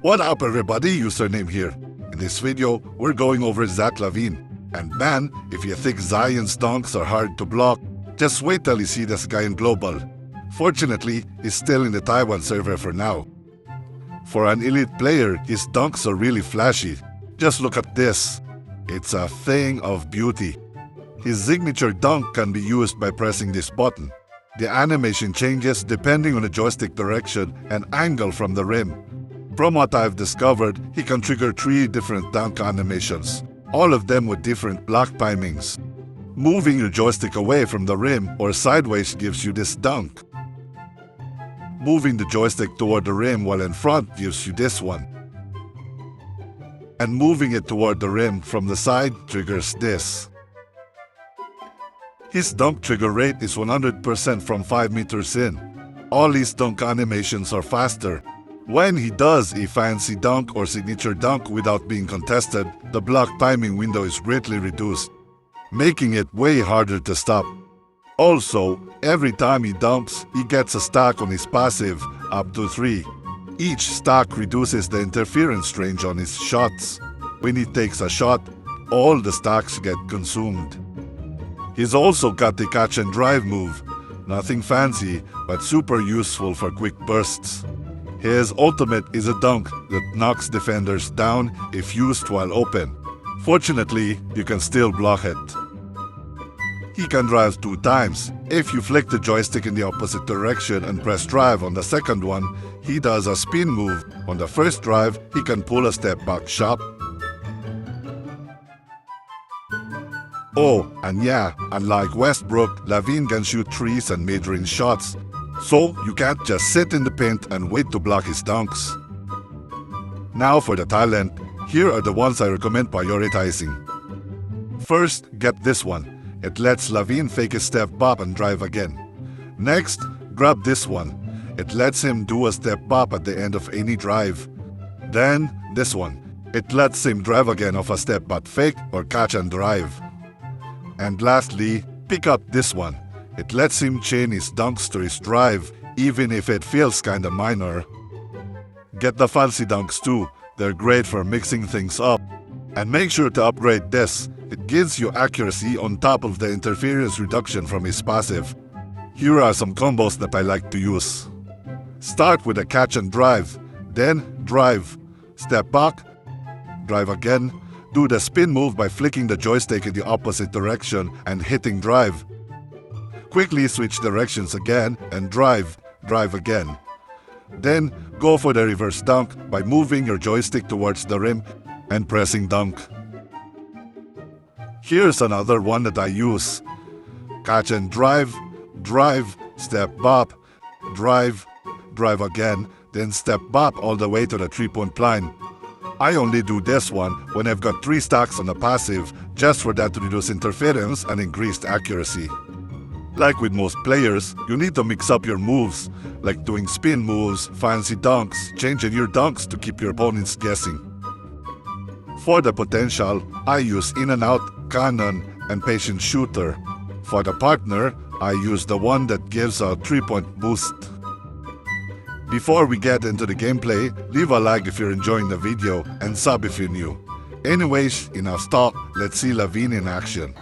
What up everybody, username here. In this video, we're going over Zach LaVine. And man, if you think Zion's dunks are hard to block, just wait till you see this guy in global. Fortunately, he's still in the Taiwan server for now. For an elite player, his dunks are really flashy. Just look at this. It's a thing of beauty. His signature dunk can be used by pressing this button. The animation changes depending on the joystick direction and angle from the rim. From what I've discovered, he can trigger 3 different dunk animations, all of them with different block timings. Moving your joystick away from the rim or sideways gives you this dunk. Moving the joystick toward the rim while in front gives you this one. And moving it toward the rim from the side triggers this. His dunk trigger rate is 100% from 5 meters in. All his dunk animations are faster. When he does a fancy dunk or signature dunk without being contested, the block timing window is greatly reduced, making it way harder to stop. Also, every time he dunks, he gets a stack on his passive, up to 3. Each stack reduces the interference range on his shots. When he takes a shot, all the stacks get consumed. He's also got the catch and drive move. Nothing fancy, but super useful for quick bursts. His ultimate is a dunk that knocks defenders down if used while open. Fortunately, you can still block it. He can drive 2 times. If you flick the joystick in the opposite direction and press drive on the second one, he does a spin move. On the first drive, he can pull a step back shot. Oh, and yeah, unlike Westbrook, LaVine can shoot threes and mid-range shots. So, you can't just sit in the paint and wait to block his dunks. Now for the talent, here are the ones I recommend prioritizing. First, get this one. It lets LaVine fake a step bop and drive again. Next, grab this one. It lets him do a step bop at the end of any drive. Then, this one. It lets him drive again off a step but fake or catch and drive. And lastly, pick up this one. It lets him chain his dunks to his drive, even if it feels kinda minor. Get the fancy dunks too, they're great for mixing things up. And make sure to upgrade this, it gives you accuracy on top of the interference reduction from his passive. Here are some combos that I like to use. Start with a catch and drive, then drive, step back, drive again, do the spin move by flicking the joystick in the opposite direction and hitting drive. Quickly switch directions again and drive again. Then go for the reverse dunk by moving your joystick towards the rim and pressing dunk. Here's another one that I use. Catch and drive, step bop, drive again, then step bop all the way to the 3-point line. I only do this one when I've got 3 stacks on the passive, just for that to reduce interference and increased accuracy. Like with most players, you need to mix up your moves, like doing spin moves, fancy dunks, changing your dunks to keep your opponents guessing. For the potential, I use in and out, cannon, and patient shooter. For the partner, I use the one that gives a 3-point boost. Before we get into the gameplay, leave a like if you're enjoying the video and sub if you're new. Anyways, enough talk, let's see LaVine in action.